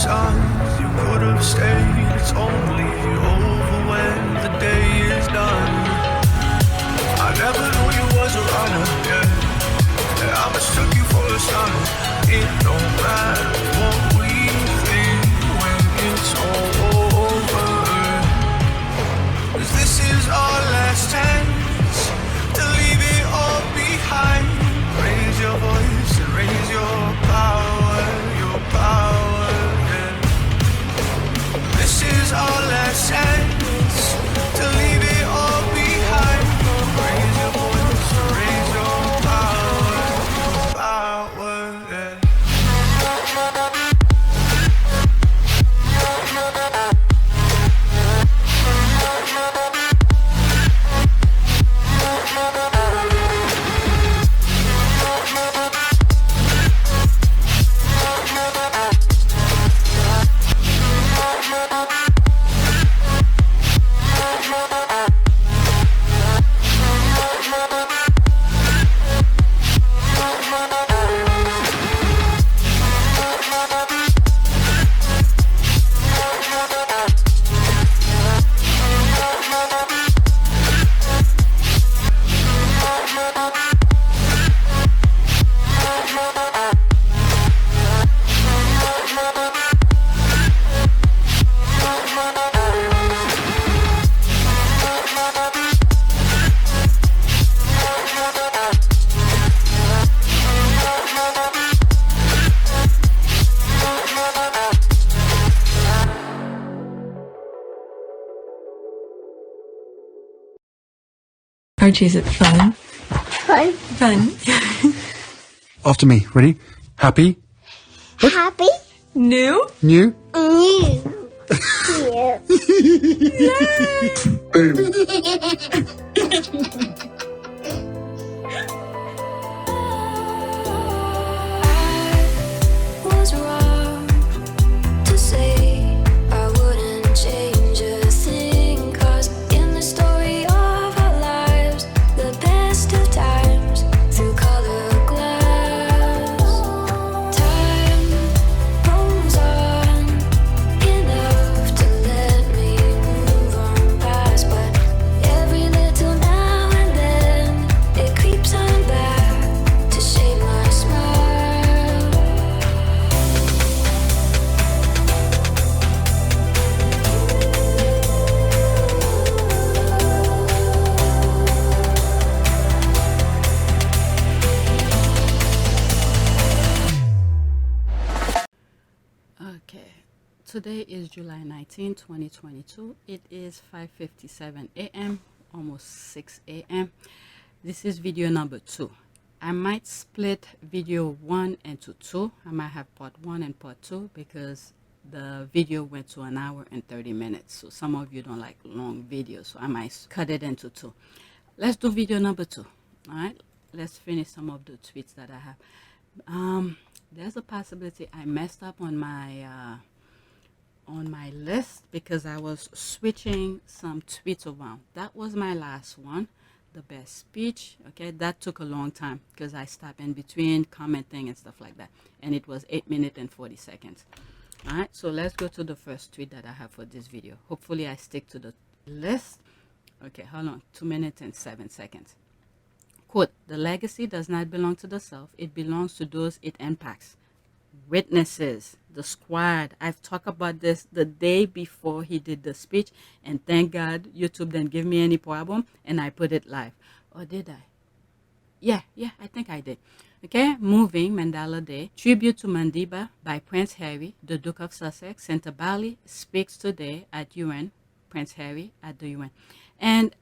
signs you could have stayed. It's only over when the day is done. I never knew you was a runner, yeah. I mistook you for a son. It don't matter what we think when it's all over. 'Cause this is our last chance to leave it all behind. Raise your voice and raise your power, yeah. This is our last chance to leave it all behind. Raise your voice and raise your power, yeah. Archie, is it fun? Fun. Fun. After me. Ready? Happy? Happy. New? New? New. Was wrong to say I wouldn't change a thing, 'cause in the story of our lives, the best of times through colored glass, time rolls on enough to let me move on past, but every little now and then it creeps on back to shape my smile. Okay, today is July 19, 2022. It is 5:57 a.m., almost 6 a.m. This is video number 2. I might split video 1 into 2. I might have part 1 and part 2 because the video went to 1 hour and 30 minutes. So some of you don't like long videos, so I might cut it into 2. Let's do video number 2. All right, let's finish some of the tweets that I have. There's a possibility I messed up on my list because I was switching some tweets around. That was my last one, the best speech. Okay, that took a long time because I stopped in between commenting and stuff like that, and it was 8 minutes and 40 seconds. All right, so let's go to the first tweet that I have for this video. Hopefully I stick to the list. Okay, hold on, 2 minutes and 7 seconds. Quote, "The legacy does not belong to the self. It belongs to those it impacts. Witnesses, the squad." I've talked about this the day before he did the speech, and thank God YouTube didn't give me any problem, and I put it live. Or did I? Yeah, I think I did. Okay, moving Mandela Day. Tribute to Mandiba by Prince Harry, the Duke of Sussex. Senator Bali speaks today at UN. Prince Harry at the UN. And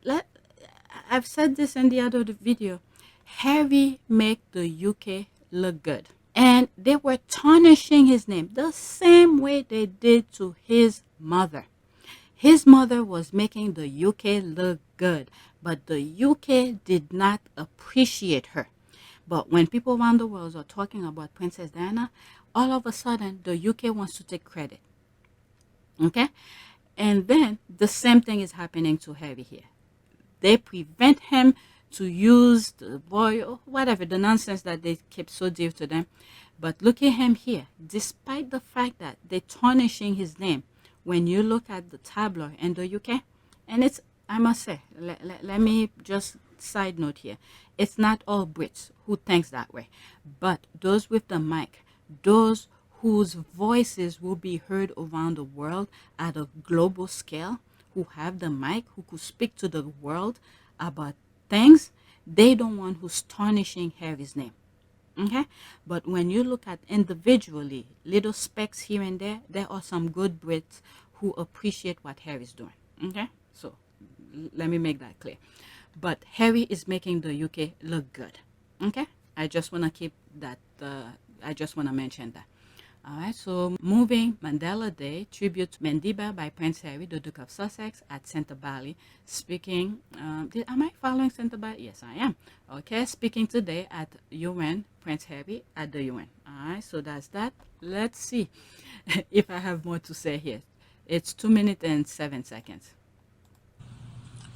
I've said this in the other video. Harry make the UK look good. And they were tarnishing his name the same way they did to his mother. His mother was making the UK look good, but the UK did not appreciate her. But when people around the world are talking about Princess Diana, all of a sudden the UK wants to take credit. Okay? And then the same thing is happening to Harry here. They prevent him to use the boy or whatever, the nonsense that they keep so dear to them. But look at him here. Despite the fact that they're tarnishing his name, when you look at the tabloid in the UK, and it's, I must say, let me just side note here. It's not all Brits who thinks that way, but those with the mic, those whose voices will be heard around the world at a global scale, who have the mic, who could speak to the world about things, they don't want who's tarnishing Harry's name. Okay? But when you look at individually, little specks here and there are some good Brits who appreciate what Harry's doing. Okay? So let me make that clear. But Harry is making the UK look good. Okay? I just want to keep that, I just want to mention that. All right, so moving Mandela Day, tribute to Mendiba by Prince Harry, the Duke of Sussex at Centre Bally, speaking, am I following Centre Bally? Yes, I am. Okay, speaking today at UN, Prince Harry at the UN. All right, so that's that. Let's see if I have more to say here. It's 2 minutes and 7 seconds.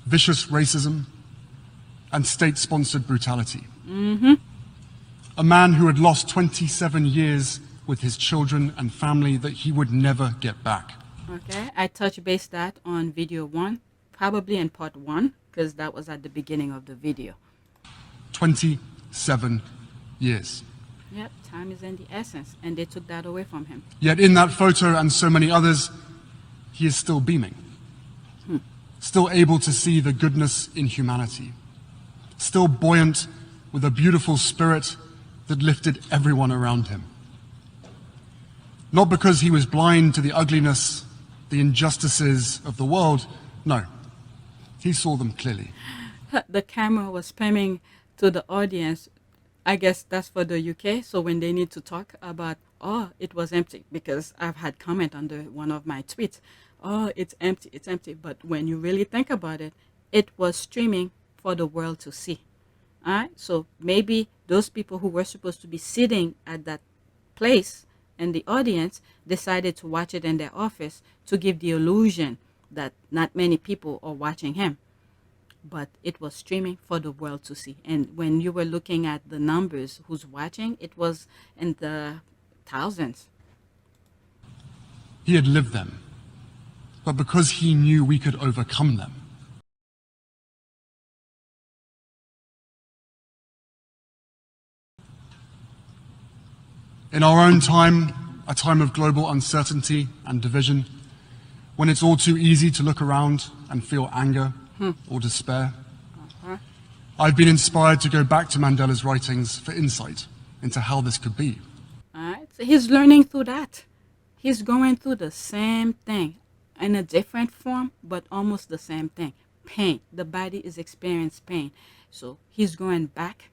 Vicious racism and state-sponsored brutality. Mm-hmm. A man who had lost 27 years with his children and family that he would never get back. Okay, I touched base that on video 1, probably in part 1, because that was at the beginning of the video. 27 years. Yep, time is in the essence, and they took that away from him. Yet in that photo and so many others, he is still beaming. Still able to see the goodness in humanity. Still buoyant with a beautiful spirit that lifted everyone around him. Not because he was blind to the ugliness, the injustices of the world. No, he saw them clearly. The camera was spamming to the audience. I guess that's for the UK. So when they need to talk about, oh, it was empty, because I've had comment under one of my tweets, oh, it's empty, it's empty. But when you really think about it, it was streaming for the world to see. All right. So maybe those people who were supposed to be sitting at that place and the audience decided to watch it in their office to give the illusion that not many people are watching him. But it was streaming for the world to see. And when you were looking at the numbers who's watching, it was in the thousands. He had lived them, but because he knew we could overcome them. In our own time, a time of global uncertainty and division, when it's all too easy to look around and feel anger or despair, I've been inspired to go back to Mandela's writings for insight into how this could be. All right, so he's learning through that. He's going through the same thing in a different form, but almost the same thing. Pain. The body is experiencing pain. So he's going back,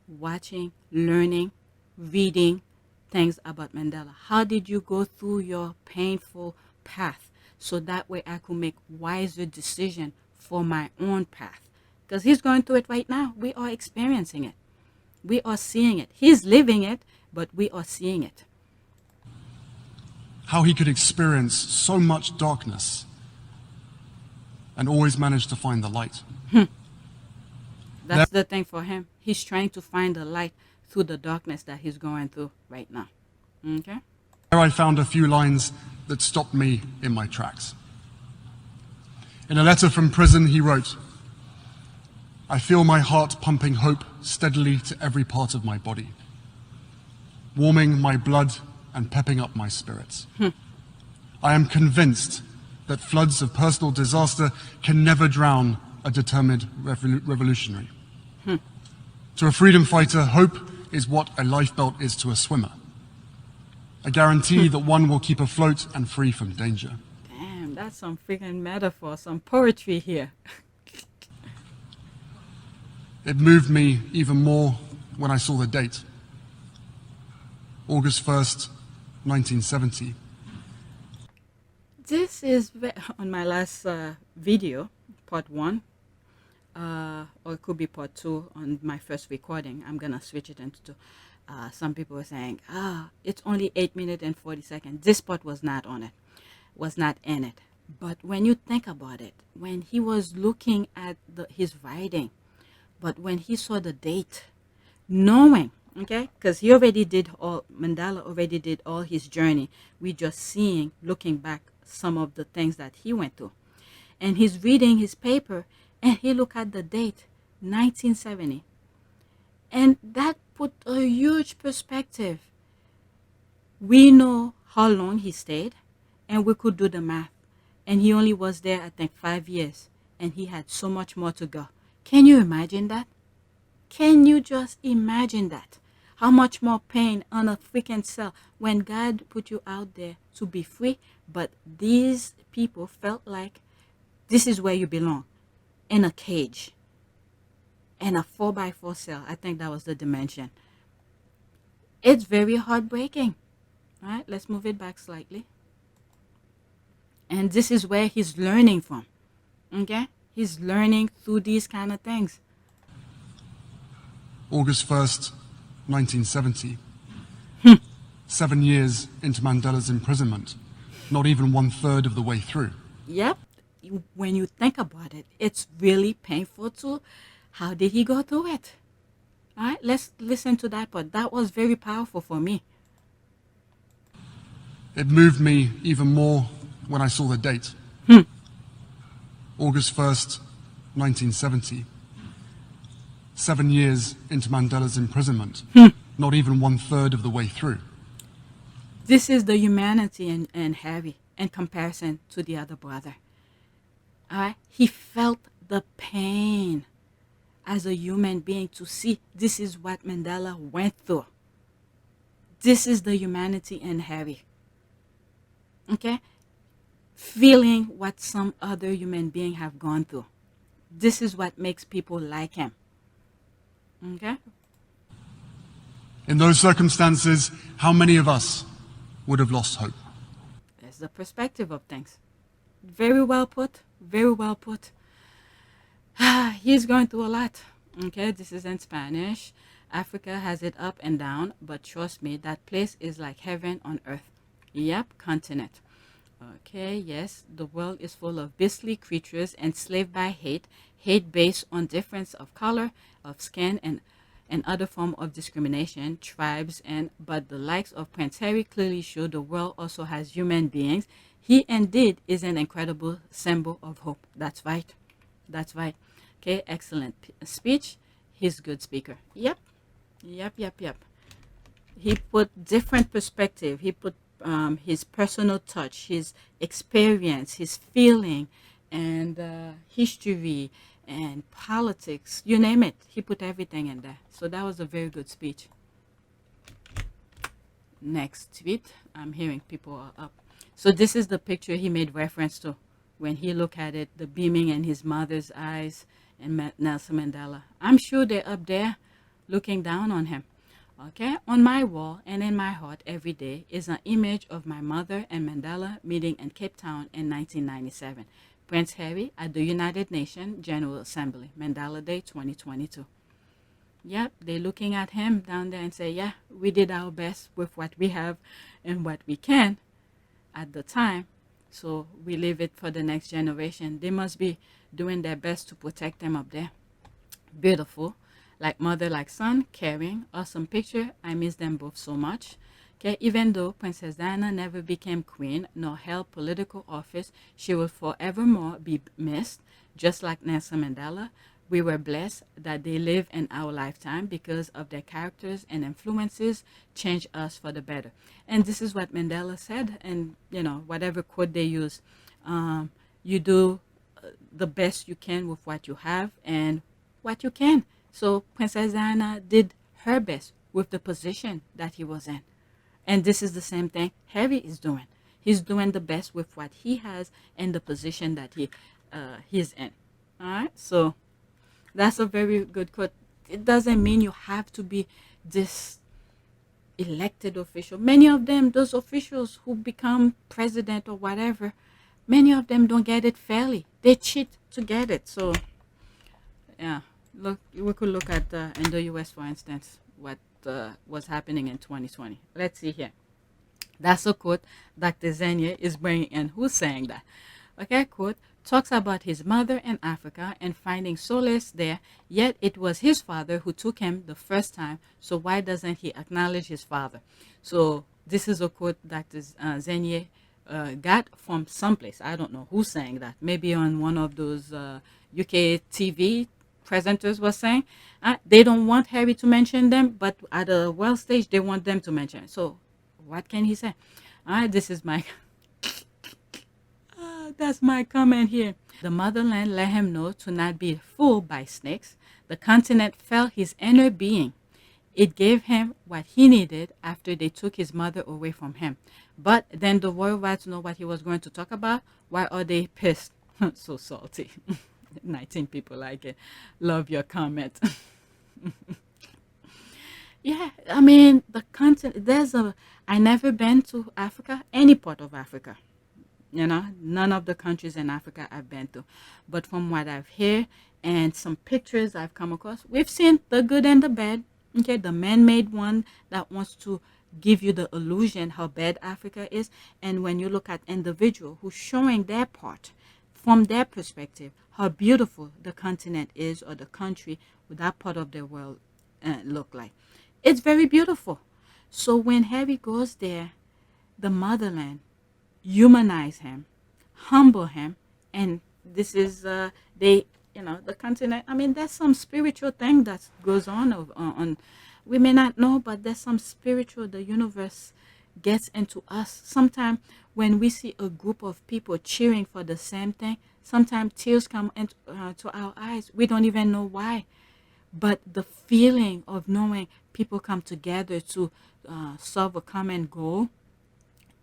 watching, learning, reading things about Mandela. How did you go through your painful path? So that way I could make wiser decisions for my own path. Because he's going through it right now. We are experiencing it. We are seeing it. He's living it, but we are seeing it. How he could experience so much darkness and always manage to find the light. That's the thing for him. He's trying to find the light through the darkness that he's going through right now. Okay? There I found a few lines that stopped me in my tracks. In a letter from prison, he wrote, "I feel my heart pumping hope steadily to every part of my body, warming my blood and pepping up my spirits. I am convinced that floods of personal disaster can never drown a determined revolutionary. To a freedom fighter, hope is what a lifebelt is to a swimmer. A guarantee that one will keep afloat and free from danger." Damn, that's some freaking metaphor, some poetry here. It moved me even more when I saw the date. August 1st, 1970. This is on my last video, part 1, or it could be part 2 on my first recording. I'm going to switch it into 2. Some people were saying, it's only 8 minutes and 40 seconds. This part was not on it, was not in it. But when you think about it, when he was looking at his writing, but when he saw the date, knowing Okay, because Mandela already did all his journey. We just seeing, looking back, some of the things that he went through. And he's reading his paper, and he look at the date, 1970. And that put a huge perspective. We know how long he stayed, and we could do the math. And he only was there, I think, 5 years, and he had so much more to go. Can you imagine that? Can you just imagine that? How much more pain on a freaking cell when God put you out there to be free, but these people felt like this is where you belong, in a cage, in a 4x4 cell. I think that was the dimension. It's very heartbreaking. All right, let's move it back slightly. And this is where he's learning from. Okay? He's learning through these kind of things. August 1st, 1970. 7 years into Mandela's imprisonment, not even 1/3 of the way through. Yep. When you think about it, it's really painful too. How did he go through it? All right, let's listen to that part. That was very powerful for me. It moved me even more when I saw the date. August 1st, 1970. 7 years into Mandela's imprisonment, not even 1/3 of the way through. This is the humanity in Harry in comparison to the other brother. All right? He felt the pain as a human being to see this is what Mandela went through. This is the humanity in Harry. Okay? Feeling what some other human being have gone through. This is what makes people like him. Okay? In those circumstances, how many of us would have lost hope? There's the perspective of things. Very well put. Very well put. He's going through a lot. Okay, this is in Spanish. Africa has it up and down, but trust me, that place is like heaven on earth. Yep, continent. Okay, yes, the world is full of beastly creatures enslaved by hate, hate based on difference of color, of skin, and other form of discrimination, tribes, but the likes of Prince Harry clearly show the world also has human beings. He indeed is an incredible symbol of hope. That's right. That's right. Okay, excellent speech. He's a good speaker. Yep. He put different perspective. He put his personal touch, his experience, his feeling, and history and politics, you name it. He put everything in there. So that was a very good speech. Next tweet. I'm hearing people are up. So this is the picture he made reference to when he looked at it, the beaming in his mother's eyes and Nelson Mandela. I'm sure they're up there looking down on him. Okay, on my wall and in my heart every day is an image of my mother and Mandela meeting in Cape Town in 1997. Prince Harry at the United Nations General Assembly, Mandela Day 2022. Yep, they're looking at him down there and say, yeah, we did our best with what we have and what we can at the time. So we leave it for the next generation. They must be doing their best to protect them up there. Beautiful. Like mother, like son, caring, awesome picture. I miss them both so much. Okay, even though Princess Diana never became queen nor held political office, she will forevermore be missed, just like Nelson Mandela. We were blessed that they live in our lifetime because of their characters and influences change us for the better. And this is what Mandela said, and you know, whatever quote they use, you do the best you can with what you have and what you can. So Princess Diana did her best with the position that he was in. And this is the same thing Harry is doing. He's doing the best with what he has and the position that he's in. All right, so that's a very good quote. It doesn't mean you have to be this elected official. Many of them, those officials who become president or whatever, many of them don't get it fairly. They cheat to get it. So, yeah. Look, we could look at in the U.S., for instance, what was happening in 2020. Let's see here. That's a quote Dr. Zenya is bringing in. Who's saying that? Okay, quote, talks about his mother in Africa and finding solace there, yet it was his father who took him the first time, so why doesn't he acknowledge his father? So this is a quote that Zenier got from someplace. I don't know who's saying that. Maybe on one of those UK TV presenters was saying. They don't want Harry to mention them, but at a world stage, they want them to mention it. So what can he say? This is my... that's my comment here. The motherland let him know to not be fooled by snakes. The continent felt his inner being. It gave him what he needed after they took his mother away from him. But then the royal rats know what he was going to talk about. Why are they pissed? So salty. 19 people like it. Love your comment. Yeah, I mean, the continent, I never been to Africa, any part of Africa. You know, none of the countries in Africa I've been to. But from what I've heard and some pictures I've come across, we've seen the good and the bad. Okay, the man-made one that wants to give you the illusion how bad Africa is. And when you look at individual who's showing their part from their perspective, how beautiful the continent is or the country with that part of the world look like. It's very beautiful. So when Harry goes there, the motherland humanize him, humble him, and this is the continent. I mean, there's some spiritual thing that goes on. We may not know, but there's some spiritual. The universe gets into us. Sometimes when we see a group of people cheering for the same thing, sometimes tears come into to our eyes. We don't even know why, but the feeling of knowing people come together to solve a common goal,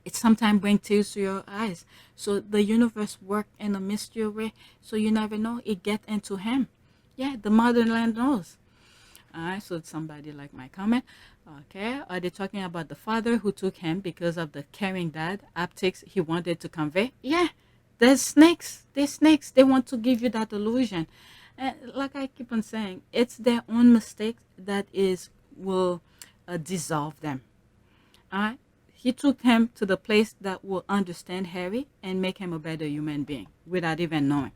it sometimes brings tears to your eyes. So the universe works in a mysterious way. So you never know. It gets into him. Yeah, the motherland knows. All right, so somebody like my comment. Okay, are they talking about the father who took him because of the caring dad optics he wanted to convey? Yeah, there's snakes. They're snakes. They want to give you that illusion. And like I keep on saying, it's their own mistake that will dissolve them. All right. He took him to the place that will understand Harry and make him a better human being without even knowing.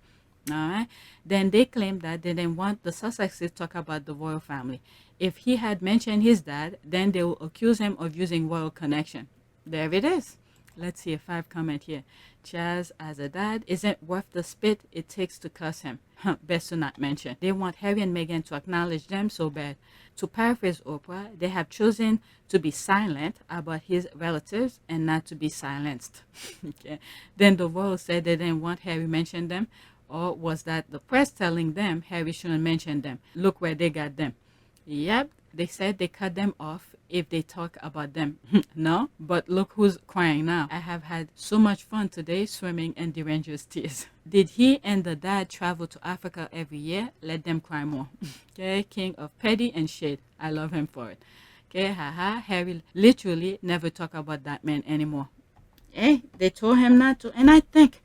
All right. Then they claim that they didn't want the Sussexes to talk about the royal family. If he had mentioned his dad, then they will accuse him of using royal connection. There it is. Let's see a 5 comment here. Chaz as a dad isn't worth the spit it takes to cuss him. Best to not mention. They want Harry and Meghan to acknowledge them so bad. To paraphrase Oprah, they have chosen to be silent about his relatives and not to be silenced. Okay. Then the royals said they didn't want Harry mention them, or was that the press telling them Harry shouldn't mention them? Look where they got them. Yep, they said they cut them off if they talk about them. No, but look who's crying now. I have had so much fun today swimming in the Rangers' tears. Did he and the dad travel to Africa every year? Let them cry more. Okay, king of petty and shade. I love him for it. Okay, haha. Harry literally never talk about that man anymore. Hey, they told him not to. And I think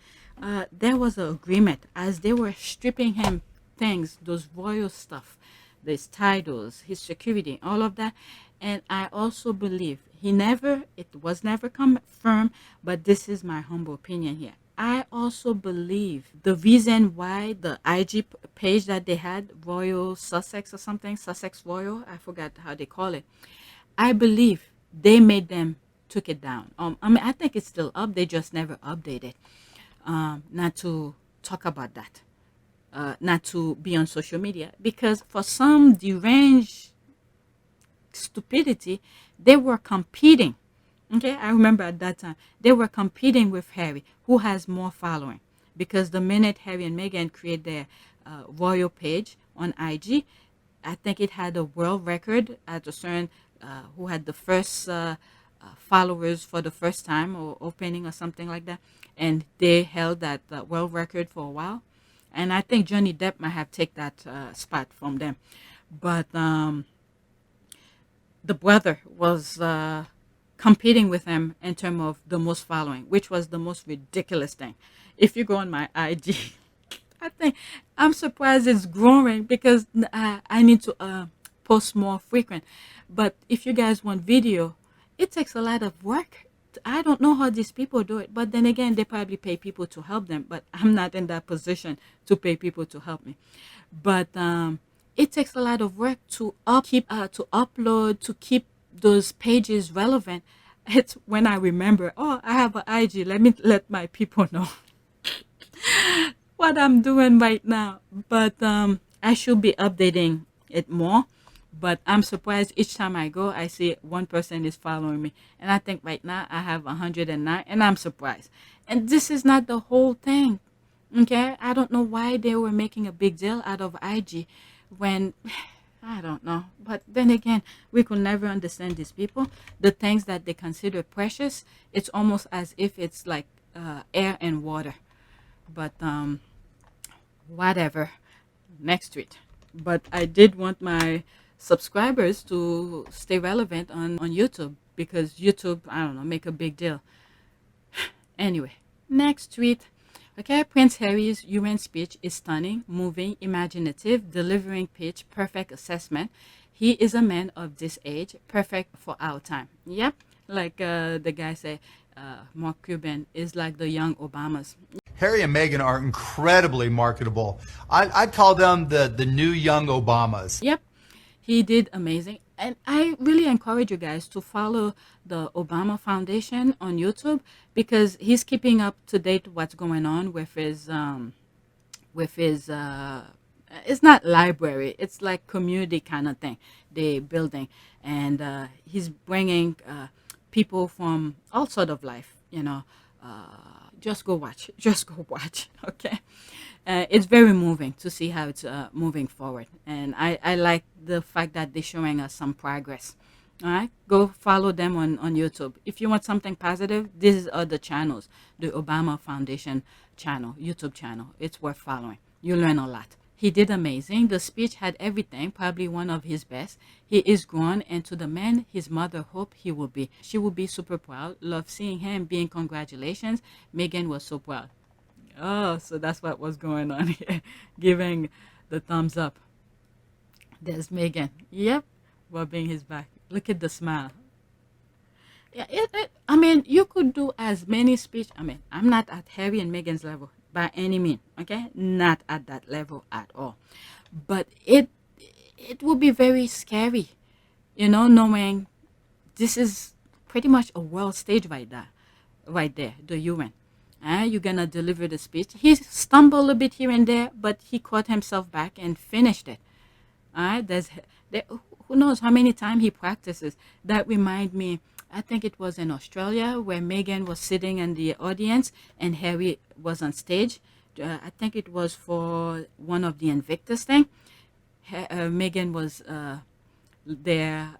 there was an agreement as they were stripping him things, those royal stuff, his titles, his security, all of that. And I also believe it was never confirmed, but this is my humble opinion here. I also believe the reason why the IG page that they had, Royal Sussex or something, Sussex Royal, I forgot how they call it. I believe they made them took it down. I mean, I think it's still up. They just never updated. Not to talk about that. Not to be on social media, because for some deranged stupidity, they were competing. Okay, I remember at that time they were competing with Harry, who has more following, because the minute Harry and Meghan create their royal page on IG, I think it had a world record at a certain who had the first followers for the first time or opening or something like that, and they held that world record for a while. And I think Johnny Depp might have taken that spot from them. But the brother was competing with him in terms of the most following, which was the most ridiculous thing. If you go on my IG, I think I'm surprised it's growing, because I need to post more frequent. But if you guys want video, it takes a lot of work. I don't know how these people do it, but then again, they probably pay people to help them. But I'm not in that position to pay people to help me. But it takes a lot of work to upload, to keep those pages relevant. It's when I remember, oh, I have an IG. Let me let my people know what I'm doing right now. But I should be updating it more. But I'm surprised each time I go, I see one person is following me. And I think right now I have 109, and I'm surprised. And this is not the whole thing. Okay? I don't know why they were making a big deal out of IG when, I don't know. But then again, we could never understand these people. The things that they consider precious, it's almost as if it's like air and water. But whatever. Next tweet. But I did want my subscribers to stay relevant on YouTube, because YouTube, I don't know, make a big deal. Anyway, next tweet. Okay, Prince Harry's UN speech is stunning, moving, imaginative, delivering pitch, perfect assessment. He is a man of this age, perfect for our time. Yep, like the guy said, Mark Cuban is like the young Obamas. Harry and Meghan are incredibly marketable. I'd call them the new young Obamas. Yep, he did amazing. And I really encourage you guys to follow the Obama Foundation on YouTube, because he's keeping up to date what's going on with his it's not library, it's like community kind of thing they building. And he's bringing people from all sort of life, you know. Just go watch, okay? It's very moving to see how it's moving forward. And I like the fact that they're showing us some progress. All right, go follow them on YouTube. If you want something positive, these are the channels. The Obama Foundation channel, YouTube channel. It's worth following. You learn a lot. He did amazing. The speech had everything, probably one of his best. He is grown, and to the man his mother hoped he would be. She would be super proud. Love seeing him being congratulations. Meghan was so proud. Oh, so that's what was going on here. Giving the thumbs up. There's Meghan. Yep, rubbing his back. Look at the smile. Yeah, I mean, you could do as many speech. I mean, I'm not at Harry and Meghan's level by any means, okay? Not at that level at all. But it would be very scary, you know, knowing this is pretty much a world stage right there, the UN. You're gonna deliver the speech. He stumbled a bit here and there, but he caught himself back and finished it. Who knows how many times he practices. That remind me, I think it was in Australia where Meghan was sitting in the audience and Harry was on stage. I think it was for one of the Invictus thing. Meghan was there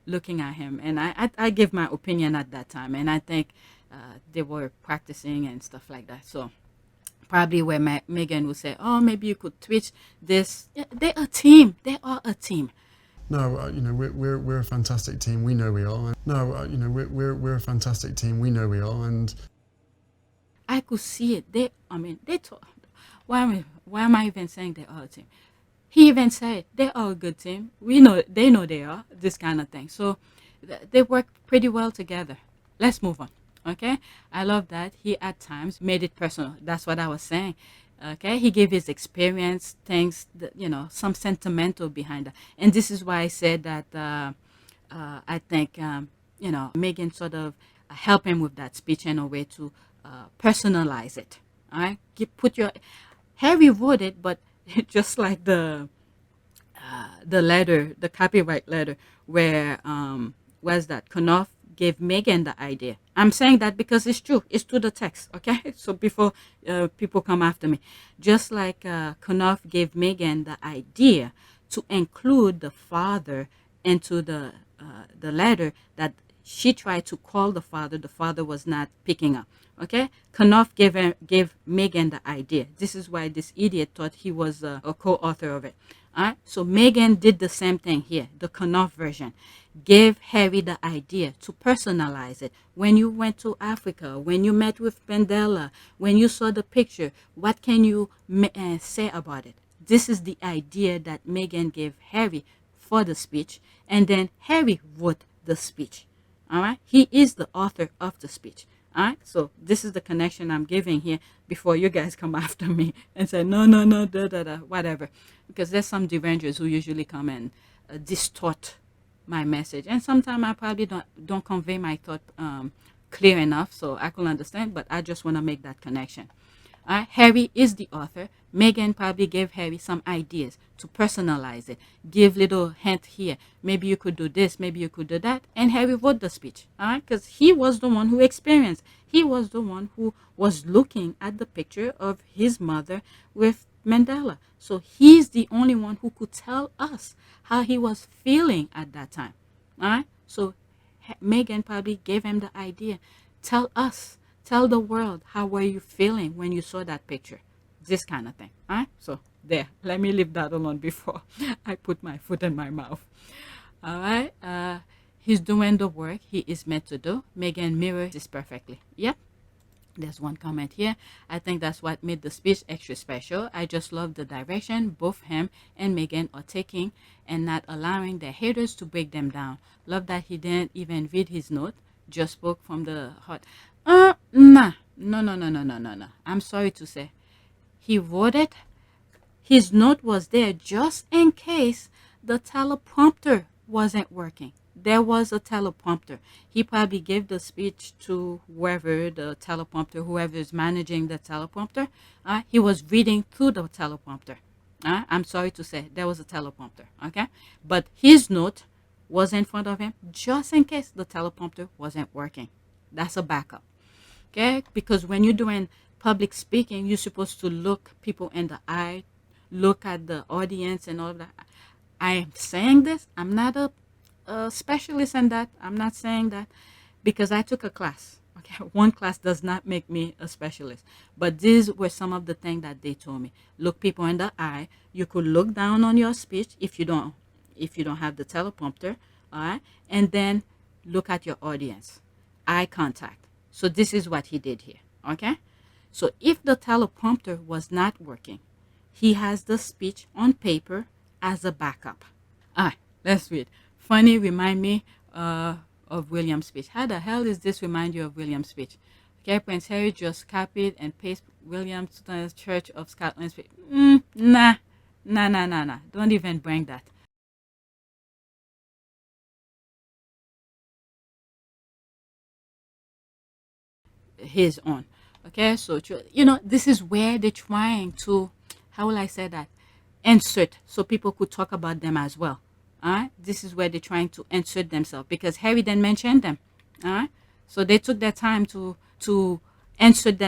looking at him, and I give my opinion at that time, and I think they were practicing and stuff like that. So probably where Meghan would say, oh, maybe you could twitch this. Yeah, they're a team. They are a team. No, you know, we're a fantastic team. We know we are. No, you know, we're a fantastic team. We know we are, and I could see it. They told. Why am I even saying they are a team? He even said they are a good team. We know they are this kind of thing. So they work pretty well together. Let's move on. Okay, I love that he at times made it personal. That's what I was saying. Okay, he gave his experience, things that, you know, some sentimental behind that. And this is why I said that I think, you know, Meghan sort of helped him with that speech in a way to personalize it. All right, Harry wrote it, but just like the letter, the copyright letter, where was that Knopf gave Meghan the idea. I'm saying that because it's true. It's to the text, okay? So before people come after me. Just like Knopf gave Meghan the idea to include the father into the letter that she tried to call the father was not picking up, okay? Knopf gave Meghan the idea. This is why this idiot thought he was a co-author of it. All right? So Meghan did the same thing here, the Knopf version. Gave Harry the idea to personalize it. When you went to Africa, when you met with Mandela, when you saw the picture, what can you say about it? This is the idea that Meghan gave Harry for the speech, and then Harry wrote the speech. All right, he is the author of the speech. All right, so this is the connection I'm giving here before you guys come after me and say no, whatever, because there's some derangers who usually come and distort my message, and sometimes I probably don't convey my thought clear enough so I can understand, but I just want to make that connection. Harry is the author. Meghan probably gave Harry some ideas to personalize it, give little hint here. Maybe you could do this, maybe you could do that. And Harry wrote the speech, because he was the one who experienced. He was the one who was looking at the picture of his mother with Mandela. So he's the only one who could tell us how he was feeling at that time. So Meghan probably gave him the idea. Tell us. Tell the world, how were you feeling when you saw that picture? This kind of thing. So there, let me leave that alone before I put my foot in my mouth. All right. He's doing the work he is meant to do. Meghan mirrors this perfectly. Yep. There's one comment here. I think that's what made the speech extra special. I just love the direction both him and Meghan are taking and not allowing their haters to break them down. Love that he didn't even read his note, just spoke from the heart. No. I'm sorry to say. He wrote it. His note was there just in case the teleprompter wasn't working. There was a teleprompter. He probably gave the speech to whoever the teleprompter, whoever is managing the teleprompter. He was reading through the teleprompter. I'm sorry to say there was a teleprompter. Okay, but his note was in front of him just in case the teleprompter wasn't working. That's a backup. Okay, because when you're doing public speaking, you're supposed to look people in the eye, look at the audience and all of that. I am saying this. I'm not a specialist in that. I'm not saying that because I took a class. Okay, one class does not make me a specialist. But these were some of the things that they told me. Look people in the eye. You could look down on your speech if you don't have the teleprompter. All right, and then look at your audience. Eye contact. So this is what he did here, okay? So if the teleprompter was not working, he has the speech on paper as a backup. All right, let's read. Funny, remind me of William's speech. How the hell does this remind you of William's speech? Okay, Prince Harry just copied and pasted William's Church of Scotland speech. Nah. Don't even bring that. His own. Okay, so this is where they're trying to, how will I say that, insert so people could talk about them as well. This is where they're trying to insert themselves because Harry didn't mention them. So they took their time to insert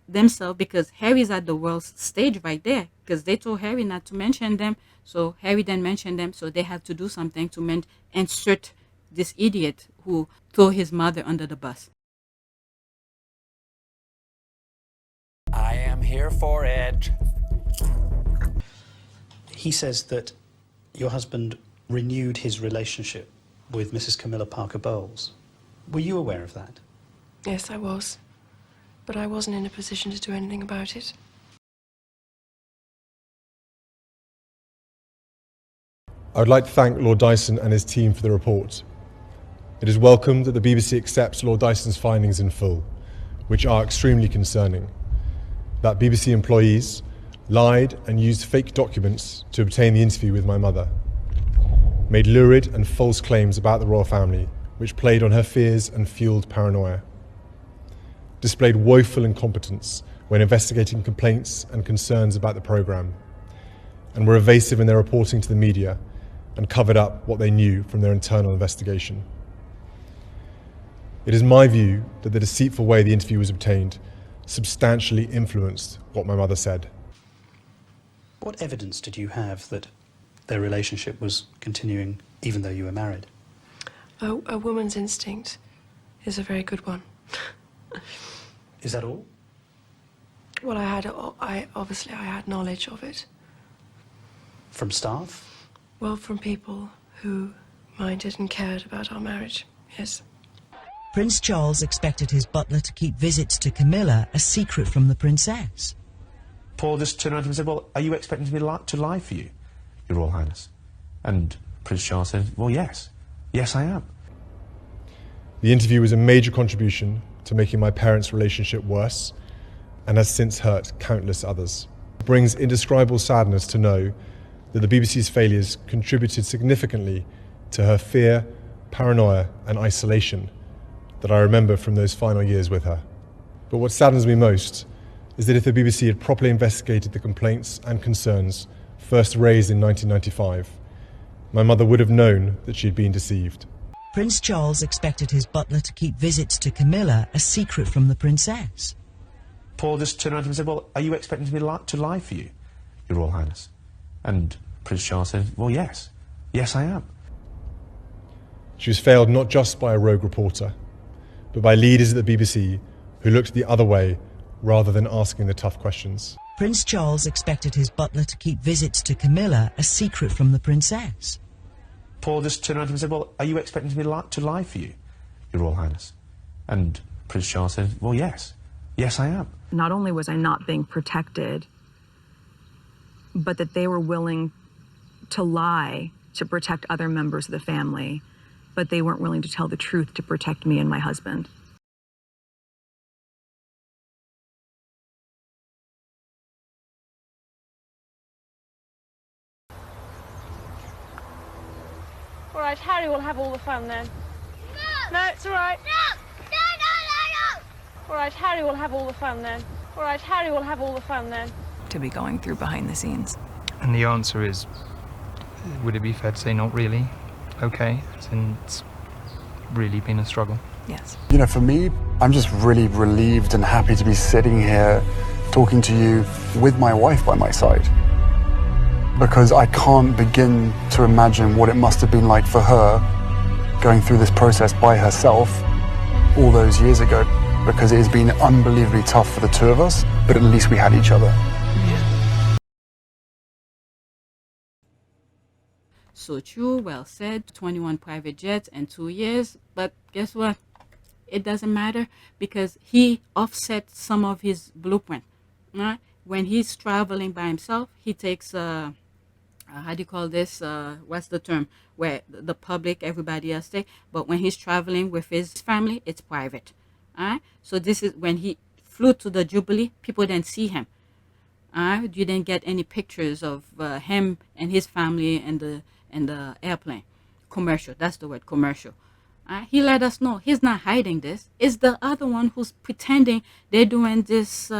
themselves because Harry's at the world stage right there because they told Harry not to mention them. So Harry didn't mention them, so they have to do something to insert this idiot who threw his mother under the bus. I am here for it. He says that your husband renewed his relationship with Mrs. Camilla Parker Bowles. Were you aware of that? Yes, I was. But I wasn't in a position to do anything about it. I would like to thank Lord Dyson and his team for the report. It is welcome that the BBC accepts Lord Dyson's findings in full, which are extremely concerning. That BBC employees lied and used fake documents to obtain the interview with my mother, made lurid and false claims about the royal family, which played on her fears and fueled paranoia, displayed woeful incompetence when investigating complaints and concerns about the programme, and were evasive in their reporting to the media and covered up what they knew from their internal investigation. It is my view that the deceitful way the interview was obtained substantially influenced what my mother said. What evidence did you have that their relationship was continuing even though you were married? A woman's instinct is a very good one. Is that all? Well, I obviously had knowledge of it. From staff? Well, from people who minded and cared about our marriage, yes. Prince Charles expected his butler to keep visits to Camilla a secret from the princess. Paul just turned around to him and said, well, are you expecting me to lie for you, Your Royal Highness? And Prince Charles said, well, yes. Yes, I am. The interview was a major contribution to making my parents' relationship worse and has since hurt countless others. It brings indescribable sadness to know that the BBC's failures contributed significantly to her fear, paranoia and isolation that I remember from those final years with her. But what saddens me most is that if the BBC had properly investigated the complaints and concerns first raised in 1995, my mother would have known that she had been deceived. Prince Charles expected his butler to keep visits to Camilla a secret from the princess. Paul just turned around to him and said, well, are you expecting me to lie for you, Your Royal Highness? And Prince Charles said, well, yes. Yes, I am. She was failed not just by a rogue reporter, but by leaders at the BBC who looked the other way rather than asking the tough questions. Prince Charles expected his butler to keep visits to Camilla a secret from the princess. Paul just turned around to him and said, well, are you expecting me to lie for you, Your Royal Highness? And Prince Charles said, well, yes. Yes, I am. Not only was I not being protected, but that they were willing to lie to protect other members of the family, but they weren't willing to tell the truth to protect me and my husband. All right, Harry will have all the fun then. No! No, it's all right. No! No, no, no, no! All right, Harry will have all the fun then. All right, Harry will have all the fun then. To be going through behind the scenes. And the answer is, would it be fair to say not really? Okay, since it's really been a struggle. Yes. You know, for me, I'm just really relieved and happy to be sitting here talking to you with my wife by my side. Because I can't begin to imagine what it must have been like for her going through this process by herself all those years ago. Because it has been unbelievably tough for the two of us, but at least we had each other. So true, well said, 21 private jets and 2 years. But guess what? It doesn't matter because he offset some of his blueprint. Right? When he's traveling by himself, he takes, how do you call this? What's the term? Where the public, everybody else take. But when he's traveling with his family, it's private. So this is when he flew to the Jubilee, people didn't see him. You didn't get any pictures of him and his family and the airplane. Commercial, that's the word, commercial. He let us know he's not hiding this. It's the other one who's pretending they're doing this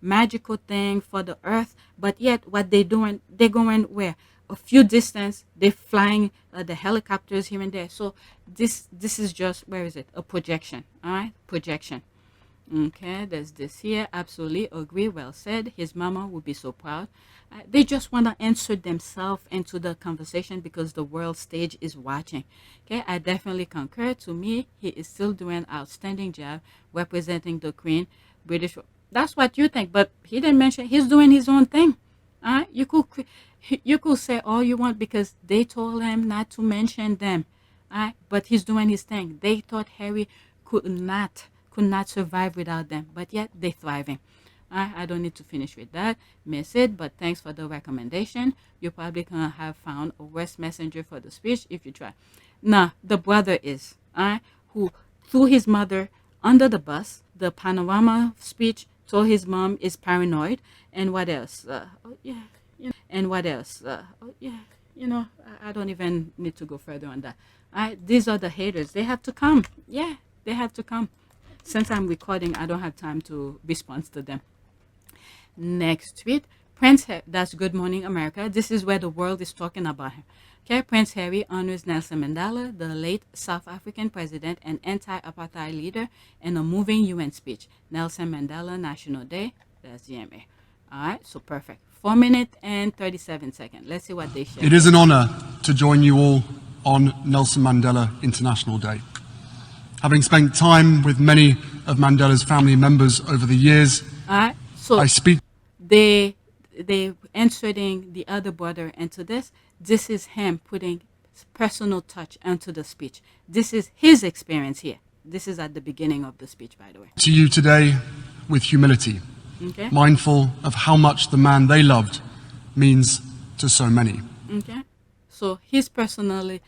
magical thing for the earth, but yet what they're doing, they're going where? A few distance, they're flying the helicopters here and there. So this is just, where is it? A projection, all right? Projection. Okay, there's this here. Absolutely agree. Well said. His mama would be so proud. They just want to insert themselves into the conversation because the world stage is watching. Okay, I definitely concur. To me, he is still doing an outstanding job representing the Queen, British. That's what you think, but he didn't mention he's doing his own thing. You could say all you want because they told him not to mention them. But he's doing his thing. They thought Harry could not survive without them, but yet they're thriving. I don't need to finish with that. Miss it, but thanks for the recommendation. You probably gonna have found a worse messenger for the speech if you try. Nah, the brother is, who threw his mother under the bus. The panorama speech told his mom is paranoid, and what else? And what else? I don't even need to go further on that. These are the haters. They have to come. Yeah, they have to come. Since I'm recording, I don't have time to respond to them. Next tweet. That's Good Morning America. This is where the world is talking about him. Okay, Prince Harry honors Nelson Mandela, the late South African president and anti-apartheid leader, in a moving UN speech. Nelson Mandela National Day. That's GMA. All right, so perfect. 4 minutes and 37 seconds. Let's see what they share. It is an honor to join you all on Nelson Mandela International Day. Having spent time with many of Mandela's family members over the years, so I speak. They inserting the other brother into this. This is him putting personal touch into the speech. This is his experience here. This is at the beginning of the speech, by the way. To you today with humility, okay, mindful of how much the man they loved means to so many. Okay, so he's personalized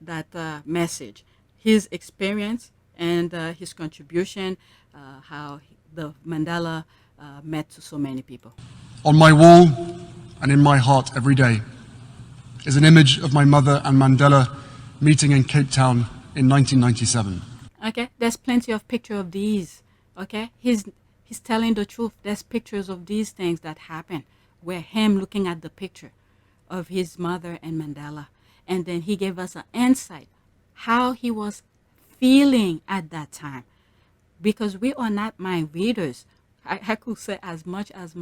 that message. his experience and his contribution, how the Mandela met to so many people. On my wall and in my heart every day is an image of my mother and Mandela meeting in Cape Town in 1997. Okay, there's plenty of pictures of these. Okay, he's telling the truth. There's pictures of these things that happen, where him looking at the picture of his mother and Mandela, and then he gave us an insight how he was feeling at that time, because we are not mind readers. I could say as much as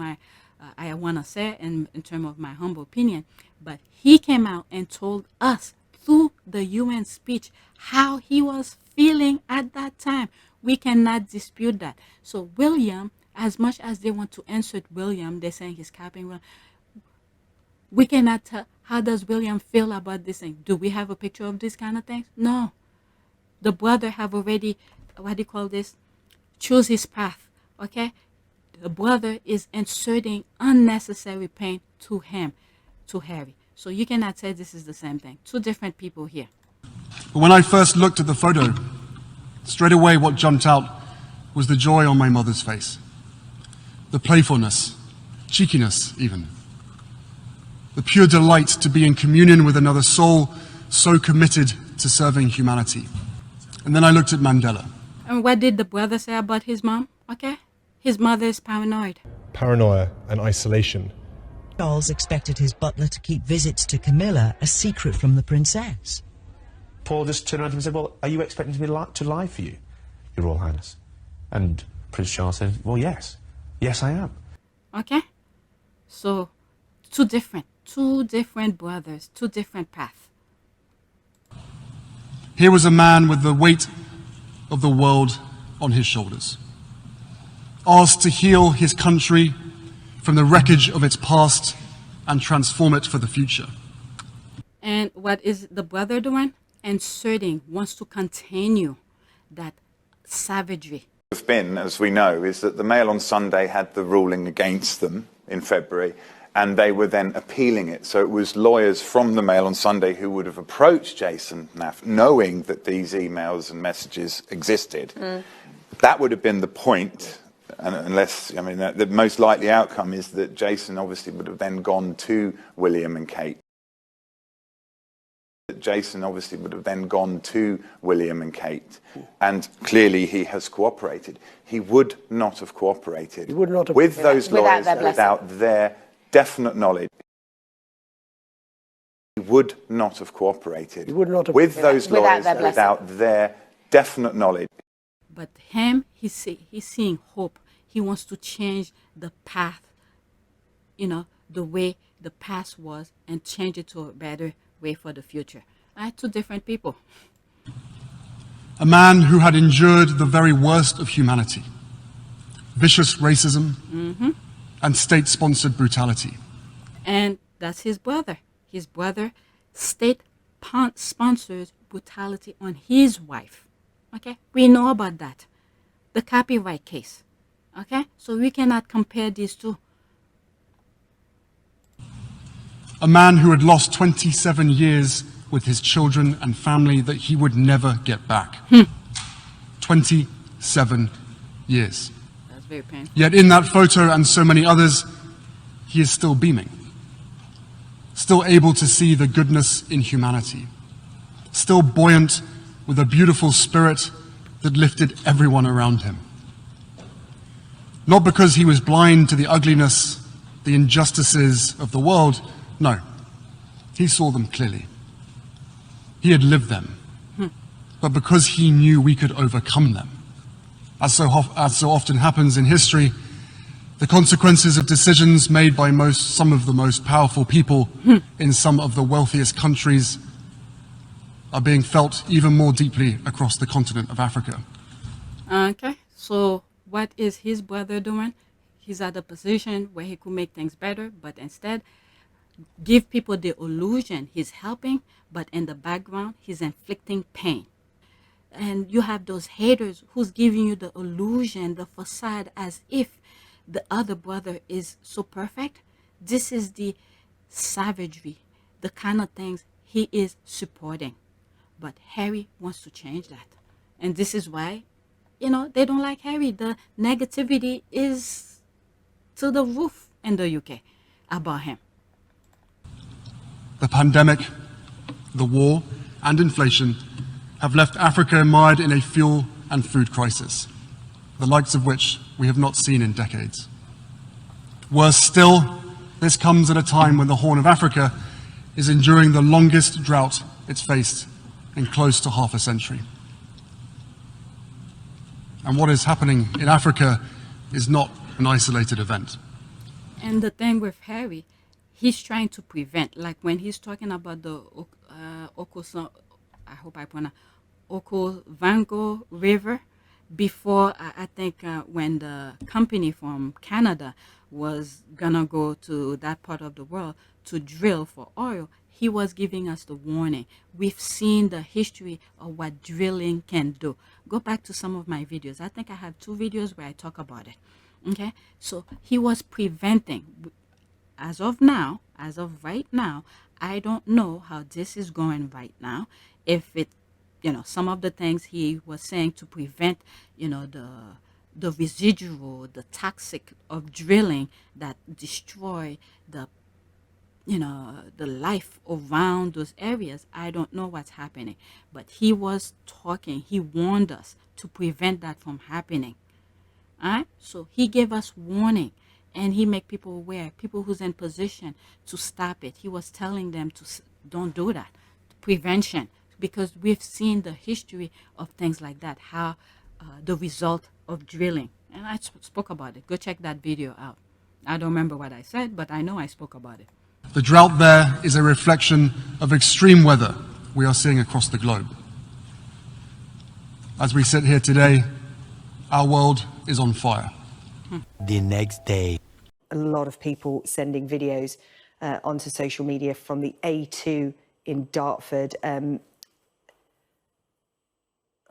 I want to say in terms of my humble opinion, but he came out and told us through the UN speech how he was feeling at that time. We cannot dispute that. So William, as much as they want to insert William, they're saying he's capping William. We cannot tell how does William feel about this thing. Do we have a picture of this kind of things? No. The brother have already, what do you call this? Choose his path. Okay? The brother is inserting unnecessary pain to him, to Harry. So you cannot say this is the same thing. Two different people here. But when I first looked at the photo, straight away what jumped out was the joy on my mother's face. The playfulness, cheekiness even. The pure delight to be in communion with another soul so committed to serving humanity. And then I looked at Mandela. And what did the brother say about his mom? Okay? His mother is paranoid. Paranoia and isolation. Charles expected his butler to keep visits to Camilla a secret from the princess. Paul just turned around to him and said, well, are you expecting me to lie for you, Your Royal Highness? And Prince Charles said, well, yes. Yes, I am. Okay? So, two different brothers, two different paths. Here was a man with the weight of the world on his shoulders, asked to heal his country from the wreckage of its past and transform it for the future. And what is the brother doing? Inserting, wants to continue that savagery. Have been, as we know, is that the Mail on Sunday had the ruling against them in February, and they were then appealing it. So it was lawyers from the Mail on Sunday who would have approached Jason Naff, knowing that these emails and messages existed. That would have been the point, unless, I mean, the most likely outcome is that Jason obviously would have then gone to William and Kate. Jason obviously would have then gone to William and Kate, and clearly he has cooperated. He would not have cooperated with those lawyers without their definite knowledge. He would not have cooperated with those lawyers without their definite knowledge. But him, he's seeing hope. He wants to change the path, you know, the way the past was, and change it to a better way for the future. Two different people. A man who had endured the very worst of humanity, vicious racism and state-sponsored brutality. And that's his brother. His brother state-sponsors brutality on his wife. Okay, we know about that. The copyright case. Okay, so we cannot compare these two. A man who had lost 27 years with his children and family that he would never get back. 27 years. That's very painful. Yet in that photo and so many others, he is still beaming. Still able to see the goodness in humanity. Still buoyant with a beautiful spirit that lifted everyone around him. Not because he was blind to the ugliness, the injustices of the world. No, he saw them clearly. He had lived them, but because he knew we could overcome them. As so often happens in history, the consequences of decisions made by some of the most powerful people in some of the wealthiest countries are being felt even more deeply across the continent of Africa. Okay, so what is his brother doing? He's at a position where he could make things better, but instead give people the illusion he's helping, but in the background, he's inflicting pain. And you have those haters who's giving you the illusion, the facade, as if the other brother is so perfect. This is the savagery, the kind of things he is supporting. But Harry wants to change that. And this is why, you know, they don't like Harry. The negativity is to the roof in the UK about him. The pandemic, the war, and inflation have left Africa mired in a fuel and food crisis, the likes of which we have not seen in decades. Worse still, this comes at a time when the Horn of Africa is enduring the longest drought it's faced in close to half a century. And what is happening in Africa is not an isolated event. And the thing with Harry, he's trying to prevent, like when he's talking about the OKAVANGO River, before I think when the company from Canada was gonna go to that part of the world to drill for oil, he was giving us the warning. We've seen the history of what drilling can do. Go back to some of my videos. I think I have 2 videos where I talk about it. Okay, so he was preventing. As of now, as of right now, I don't know how this is going right now. If it, you know, some of the things he was saying to prevent, you know, the residual, the toxic of drilling that destroy the, you know, the life around those areas. I don't know what's happening, but he was talking. He warned us to prevent that from happening. All right, so he gave us warning. And he make people aware, people who's in position to stop it. He was telling them to don't do that. Prevention, because we've seen the history of things like that, how the result of drilling. And I spoke about it. Go check that video out. I don't remember what I said, but I know I spoke about it. The drought there is a reflection of extreme weather we are seeing across the globe. As we sit here today, our world is on fire. The next day. A lot of people sending videos onto social media from the A2 in Dartford.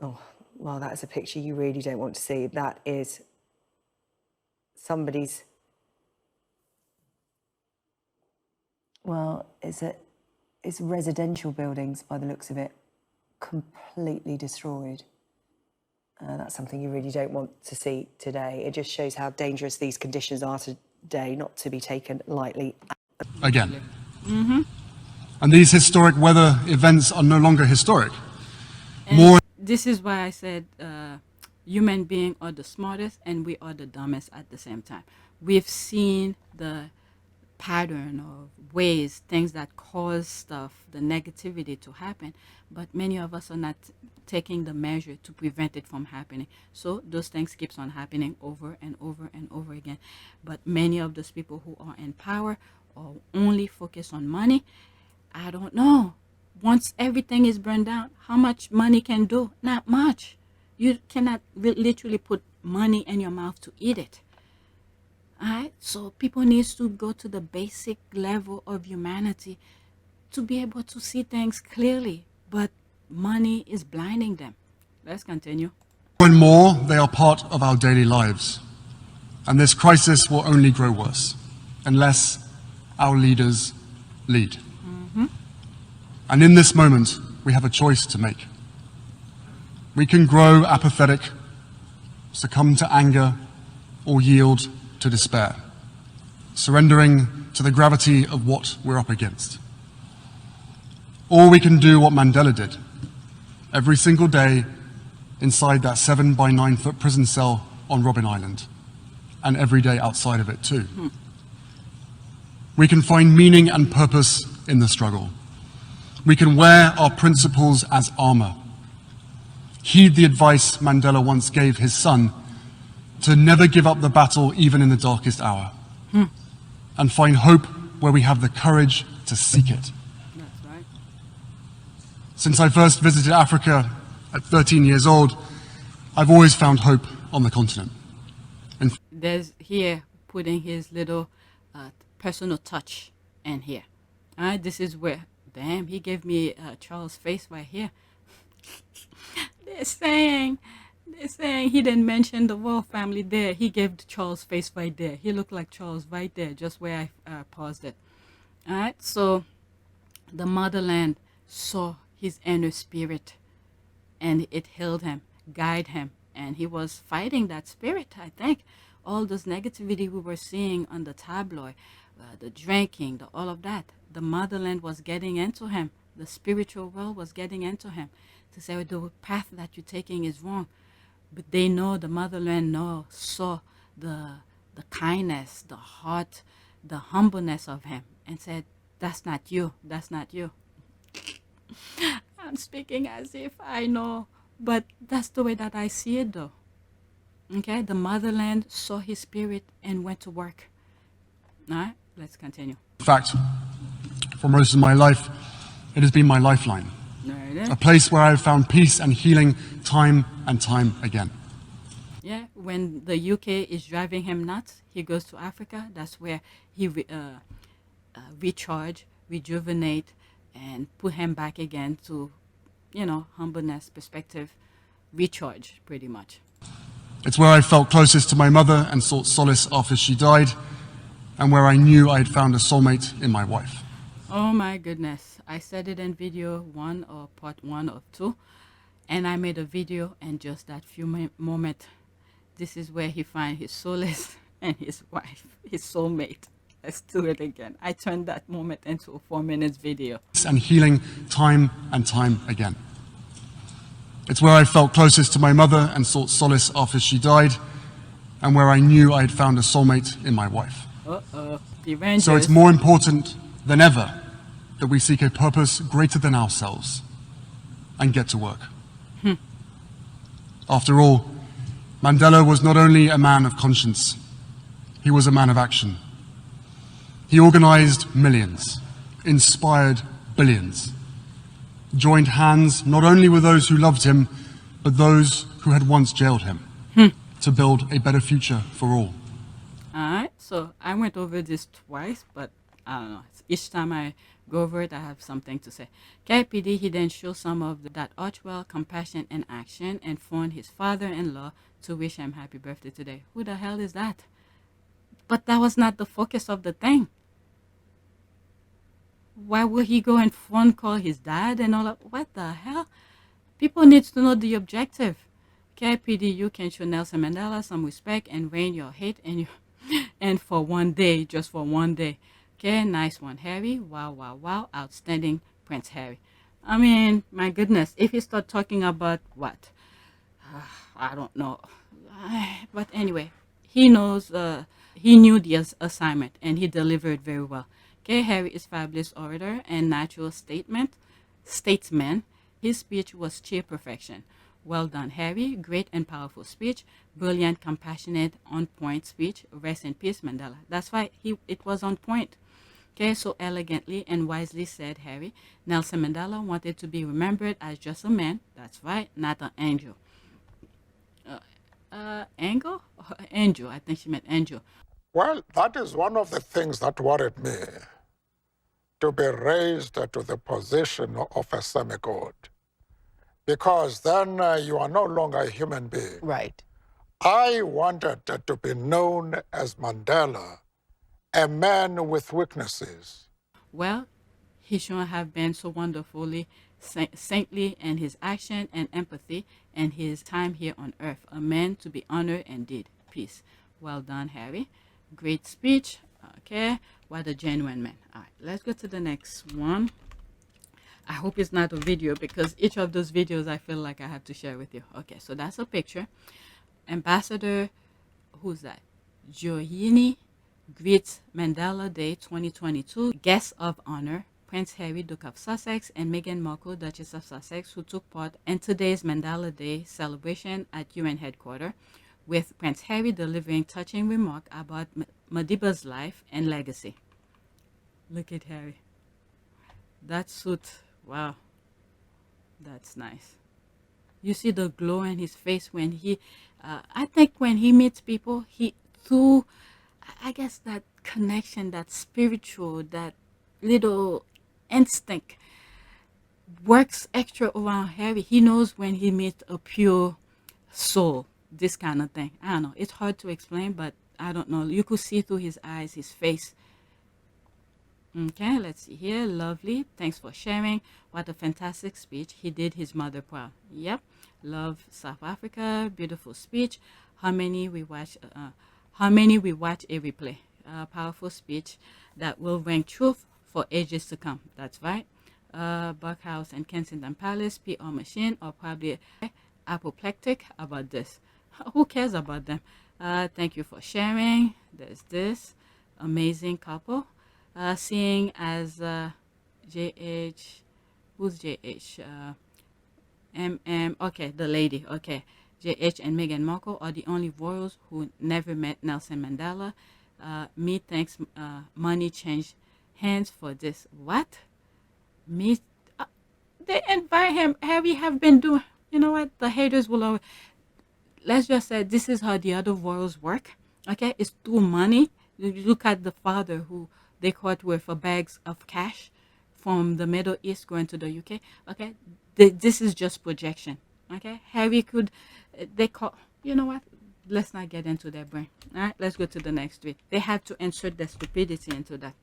Oh, well, that is a picture you really don't want to see. That is somebody's... Well, it's residential buildings by the looks of it, completely destroyed. That's something you really don't want to see today. It just shows how dangerous these conditions are today, not to be taken lightly. Again. And these historic weather events are no longer historic. This is why I said human beings are the smartest and we are the dumbest at the same time. We've seen the pattern of ways, things that cause stuff, the negativity to happen, but many of us are not taking the measure to prevent it from happening. So those things keeps on happening over and over and over again. But many of those people who are in power or only focus on money, I don't know. Once everything is burned down, how much money can do? Not much. You cannot literally put money in your mouth to eat it. All right, so people need to go to the basic level of humanity to be able to see things clearly, but money is blinding them. Let's continue. More and more, they are part of our daily lives. And this crisis will only grow worse unless our leaders lead. And in this moment, we have a choice to make. We can grow apathetic, succumb to anger, or yield to despair, surrendering to the gravity of what we're up against. Or we can do what Mandela did, every single day inside that 7 by 9 foot prison cell on Robben Island, and every day outside of it too. We can find meaning and purpose in the struggle. We can wear our principles as armor. Heed the advice Mandela once gave his son to never give up the battle even in the darkest hour. And find hope where we have the courage to seek it. That's right. Since I first visited Africa at 13 years old, I've always found hope on the continent. There's here putting his little personal touch in here. This is where, damn, he gave me Charles' face right here. They're saying he didn't mention the royal family there. He gave Charles' face right there. He looked like Charles right there, just where I paused it. All right, so the motherland saw his inner spirit, and it healed him, guided him, and he was fighting that spirit. I think all this negativity we were seeing on the tabloid, the drinking, all of that, the motherland was getting into him. The spiritual world was getting into him to say, the path that you're taking is wrong. But they know, the motherland saw the kindness, the heart, the humbleness of him, and said, that's not you, that's not you. I'm speaking as if I know, but that's the way that I see it though. Okay, the motherland saw his spirit and went to work. All right, let's continue. In fact, for most of my life, it has been my lifeline. There it is. A place where I've found peace and healing time and time again. Yeah, when the UK is driving him nuts, he goes to Africa. That's where he recharge, rejuvenate, and put him back again to, humbleness, perspective, recharge, pretty much. It's where I felt closest to my mother and sought solace after she died, and where I knew I had found a soulmate in my wife. Oh my goodness. I said it in video 1 or part 1 of 2, and I made a video in just that few moment. This is where he finds his solace and his wife, his soulmate. Let's do it again. I turned that moment into a 4-minute video. And healing time and time again. It's where I felt closest to my mother and sought solace after she died, and where I knew I had found a soulmate in my wife. Uh-oh. The Rangers. So it's more important than ever that we seek a purpose greater than ourselves and get to work. After all, Mandela was not only a man of conscience, he was a man of action. He organized millions, inspired billions, joined hands not only with those who loved him, but those who had once jailed him, to build a better future for all. All right, so I went over this twice, but I don't know. Each time I go over it, I have something to say. KPD, he then showed some of that Archwell compassion in action and phoned his father-in-law to wish him happy birthday today. Who the hell is that? But that was not the focus of the thing. Why would he go and phone call his dad and all that? What the hell? People need to know the objective. KPD, you can show Nelson Mandela some respect and rain your hate and for one day, just for one day. Okay, nice one, Harry. Wow, wow, wow. Outstanding, Prince Harry. I mean, my goodness, if he start talking about what? I don't know. But anyway, he knows, he knew the assignment and he delivered very well. Okay, Harry is fabulous orator and natural statesman. His speech was sheer perfection. Well done, Harry. Great and powerful speech. Brilliant, compassionate, on-point speech. Rest in peace, Mandela. That's why it was on point. Okay, so elegantly and wisely said Harry. Nelson Mandela wanted to be remembered as just a man. That's right, not an angel. Angel? Angel. I think she meant angel. Well, that is one of the things that worried me. To be raised to the position of a semi-god. Because then you are no longer a human being. Right. I wanted to be known as Mandela, a man with weaknesses. Well, he shouldn't have been so wonderfully saintly in his action and empathy and his time here on earth. A man to be honored and did. Peace. Well done, Harry. Great speech. Okay. What a genuine man. All right, let's go to the next one. I hope it's not a video because each of those videos I feel like I have to share with you. Okay, so that's a picture. Ambassador, who's that? Joyini greets Mandela Day 2022. Guests of honor, Prince Harry, Duke of Sussex, and Meghan Markle, Duchess of Sussex, who took part in today's Mandela Day celebration at UN headquarters, with Prince Harry delivering touching remark about Madiba's life and legacy. Look at Harry. That suit, wow, that's nice. You see the glow in his face when he, I think when he meets people, through, I guess that connection, that spiritual, that little instinct works extra around Harry. He knows when he meets a pure soul, this kind of thing. I don't know. It's hard to explain, but I don't know. You could see through his eyes, his face. Okay, let's see here. Lovely. Thanks for sharing. What a fantastic speech. He did his mother proud. Yep. Love South Africa. Beautiful speech. How many we watch a replay. Powerful speech that will ring truth for ages to come. That's right. Buckhouse and Kensington Palace, PR machine, are probably apoplectic about this. Who cares about them? Thank you for sharing. There's this amazing couple. Seeing as JH, who's JH? Okay, the lady. Okay, JH and Meghan Markle are the only royals who never met Nelson Mandela. Me thinks money changed hands for this. What? Me? They invite him. Harry have been doing. You know what? The haters will always. Let's just say this is how the other royals work. Okay, it's through money. You look at the father who they caught with bags of cash from the Middle East going to the UK. Okay, this is just projection. Okay, Harry could. They call. You know what? Let's not get into their brain. All right, let's go to the next tweet. They had to insert their stupidity into that.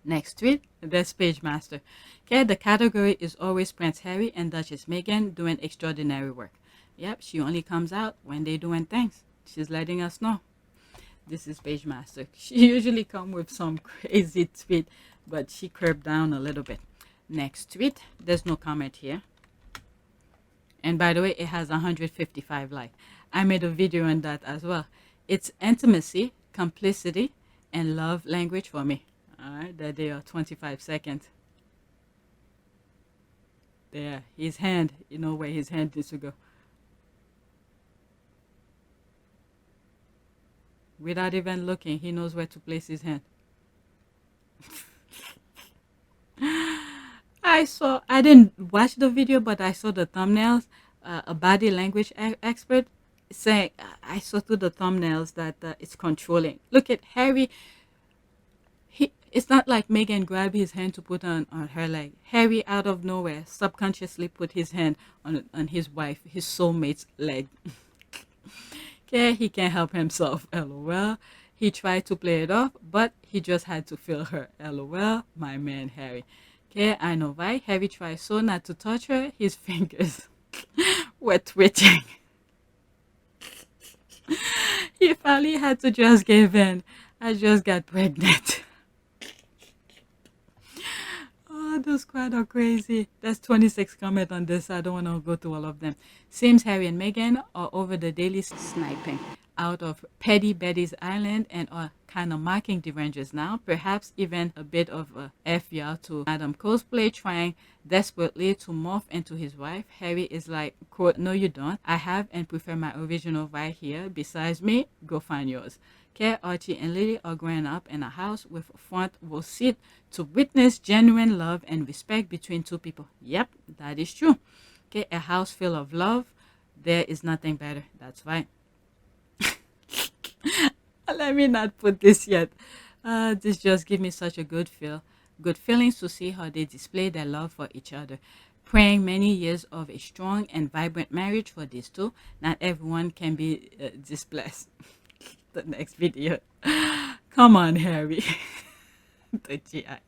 Next tweet, Best Page Master. Okay, the category is always Prince Harry and Duchess Meghan doing extraordinary work. Yep, she only comes out when they're doing things. She's letting us know. This is Page Master. She usually come with some crazy tweet, but she curbed down a little bit. Next tweet, there's no comment here. And by the way, it has 155 likes. I made a video on that as well. It's intimacy, complicity, and love language for me. All right, there they are, 25 seconds. There, his hand, you know where his hand needs to go. Without even looking, he knows where to place his hand. I didn't watch the video, but I saw the thumbnails. A body language expert saying, I saw through the thumbnails that it's controlling. Look at Harry. It's not like Meghan grabbed his hand to put on her leg. Harry, out of nowhere, subconsciously put his hand on his wife, his soulmate's leg. Okay, he can't help himself, LOL. He tried to play it off, but he just had to feel her, LOL. My man, Harry. Okay, I know, right? Harry tried so not to touch her, his fingers were twitching. He finally had to just give in. I just got pregnant. Oh, those crowd are crazy. There's 26 comments on this. I don't want to go through all of them. Seems Harry and Meghan are over the daily sniping out of Petty Betty's Island and are kind of mocking the Rangers now. Perhaps even a bit of a FR to Adam cosplay, trying desperately to morph into his wife. Harry is like, quote, no you don't. I have and prefer my original right here. Besides me, go find yours. Okay, Archie and Lily are growing up in a house with a front row seat to witness genuine love and respect between two people. Yep, that is true. Okay, a house full of love. There is nothing better. That's right. Let me not put this yet. This just gives me such a good feelings to see how they display their love for each other. Praying many years of a strong and vibrant marriage for these two. Not everyone can be this blessed. The next video. Come on, Harry. The GIF.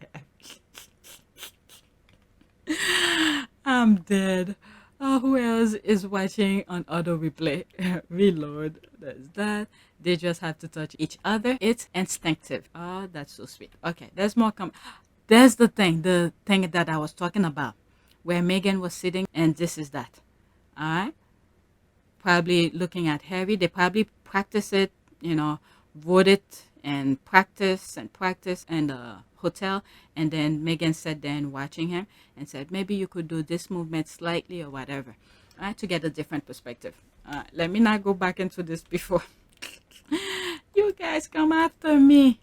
I'm dead. Who else is watching on auto replay? Reload. There's that. They just have to touch each other. It's instinctive. Oh, that's so sweet. Okay, there's more There's the thing that I was talking about, where Meghan was sitting, and this is that. All right. Probably looking at Harry. They probably practice it, you know, wrote it and practice in the hotel, and then Meghan sat there and watching him and said, maybe you could do this movement slightly or whatever, all right, to get a different perspective. Let me not go back into this before you guys come after me.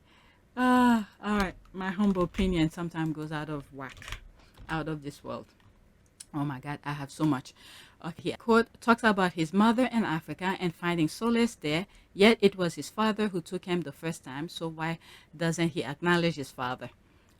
All right, my humble opinion sometimes goes out of whack, out of this world. Oh my God, I have so much. Okay, quote, talks about his mother in Africa and finding solace there, yet it was his father who took him the first time, so why doesn't he acknowledge his father?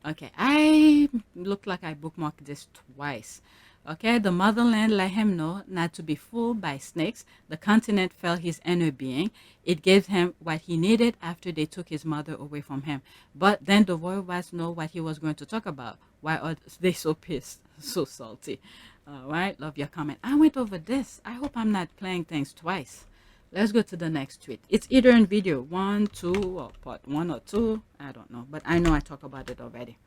Okay, I look like I bookmarked this twice. Okay, the motherland let him know not to be fooled by snakes. The continent felt his inner being. It gave him what he needed after they took his mother away from him. But then the royal wives know what he was going to talk about. Why are they so pissed, so salty? All right, love your comment. I went over this. I hope I'm not playing things twice. Let's go to the next tweet. It's either in video 1, 2, or part 1 or 2. I don't know, but I know I talked about it already.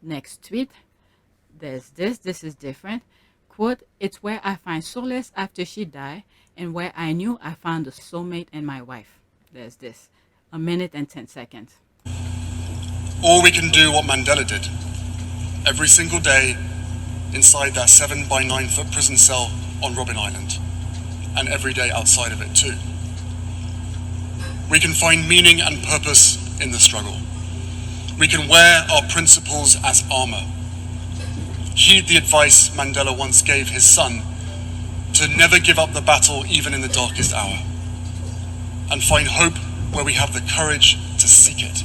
Next tweet. There's this. This is different. Quote, it's where I find solace after she died and where I knew I found a soulmate in my wife. There's this. 1 minute and 10 seconds. Or we can do what Mandela did. Every single day inside that 7 by 9 foot prison cell on Robben Island. And every day outside of it too. We can find meaning and purpose in the struggle. We can wear our principles as armor. Heed the advice Mandela once gave his son to never give up the battle even in the darkest hour. And find hope where we have the courage to seek it.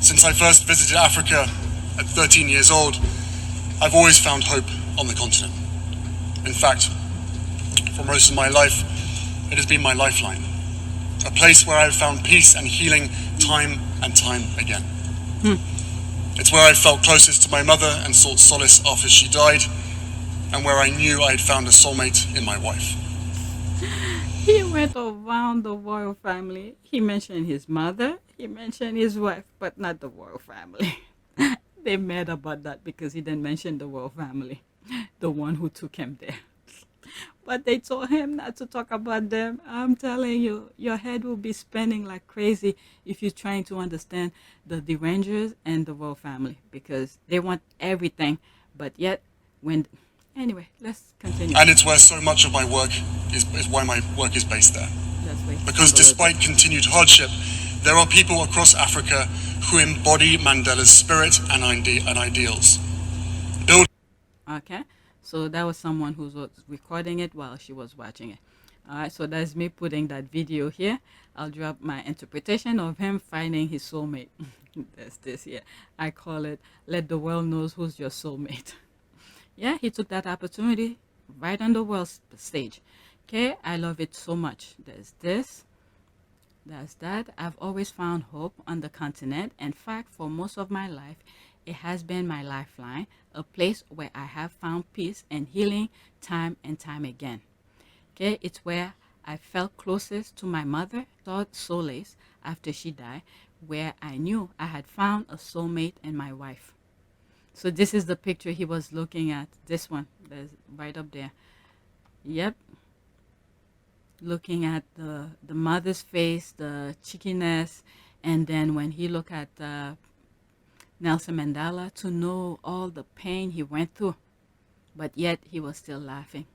Since I first visited Africa at 13 years old, I've always found hope on the continent. In fact, for most of my life, it has been my lifeline. A place where I've found peace and healing time and time again. It's where I felt closest to my mother and sought solace after she died, and where I knew I had found a soulmate in my wife. He went around the royal family. He mentioned his mother, he mentioned his wife, but not the royal family. They mad about that because he didn't mention the royal family, the one who took him there. But they told him not to talk about them. I'm telling you, your head will be spinning like crazy if you're trying to understand the Rangers and the royal family, because they want everything, but yet when... Anyway, let's continue. And it's where so much of my work is why my work is based there. Because despite continued hardship, there are people across Africa who embody Mandela's spirit and ideals. Okay. So that was someone who was recording it while she was watching it. All right, so that's me putting that video here. I'll drop my interpretation of him finding his soulmate. That's this here. I call it, let the world knows who's your soulmate. Yeah, he took that opportunity right on the world stage. Okay, I love it so much. There's this. That's that. I've always found hope on the continent. In fact, for most of my life, it has been my lifeline, a place where I have found peace and healing time and time again. Okay, it's where I felt closest to my mother, thought solace after she died, where I knew I had found a soulmate in my wife. So this is the picture he was looking at. This one, there's right up there. Yep. Looking at the mother's face, the cheekiness, and then when he looked at Nelson Mandela, to know all the pain he went through, but yet he was still laughing.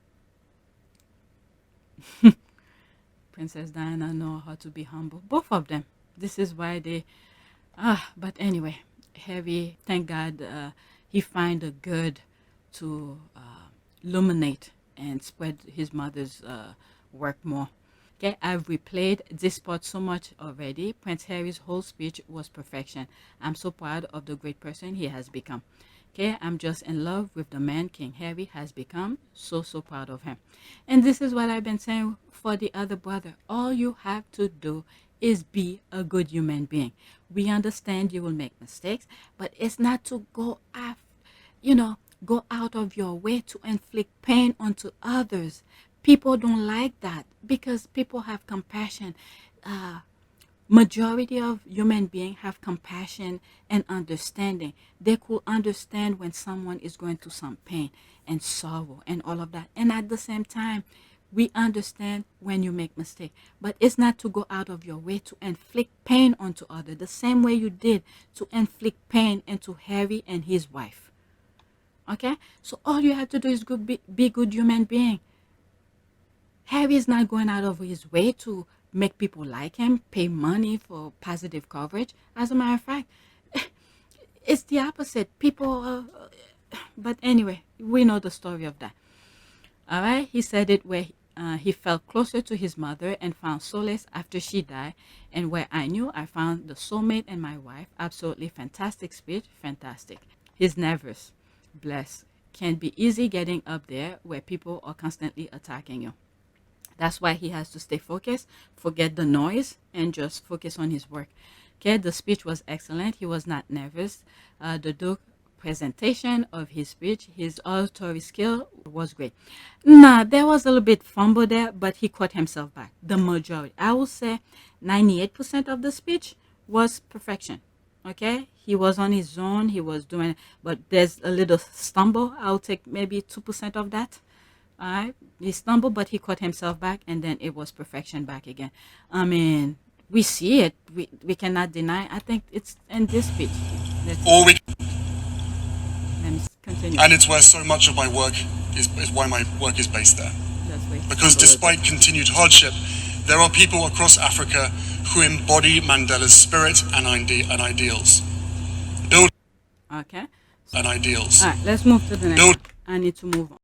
Princess Diana know how to be humble. Both of them. This is why they... but anyway, Harry, thank God he find the good to illuminate and spread his mother's work more. Okay, I've replayed this part so much already. Prince Harry's whole speech was perfection. I'm so proud of the great person he has become. Okay, I'm just in love with the man King Harry has become. So proud of him. And this is what I've been saying for the other brother. All you have to do is be a good human being. We understand you will make mistakes, but it's not to go after, go out of your way to inflict pain onto others. People don't like that because people have compassion. Majority of human beings have compassion and understanding. They could understand when someone is going through some pain and sorrow and all of that. And at the same time, we understand when you make mistakes. But it's not to go out of your way to inflict pain onto others, the same way you did to inflict pain into Harry and his wife. Okay? So all you have to do is be good human being. Harry is not going out of his way to make people like him, pay money for positive coverage. As a matter of fact, it's the opposite. People, but anyway, we know the story of that. All right, he said it where he felt closer to his mother and found solace after she died, and where I knew I found the soulmate in my wife. Absolutely fantastic speech, fantastic. He's nervous. bless can be easy getting up there where people are constantly attacking you. That's why he has to stay focused, forget the noise, and just focus on his work. Okay, the speech was excellent. He was not nervous. The Duke presentation of his speech, his oratory skill was great. Nah, there was a little bit fumble there, but he caught himself back. The majority, I will say 98% of the speech was perfection. Okay, he was on his own, he was doing, but there's a little stumble. I'll take maybe 2% of that. All right, he stumbled, but he caught himself back, and then it was perfection back again. I mean, we see it. We cannot deny. I think it's in this speech. Let me continue. And it's where so much of my work is why my work is based there. Because despite continued hardship, there are people across Africa who embody Mandela's spirit and ideals. Okay. And ideals. All right, let's move to the next one. I need to move on.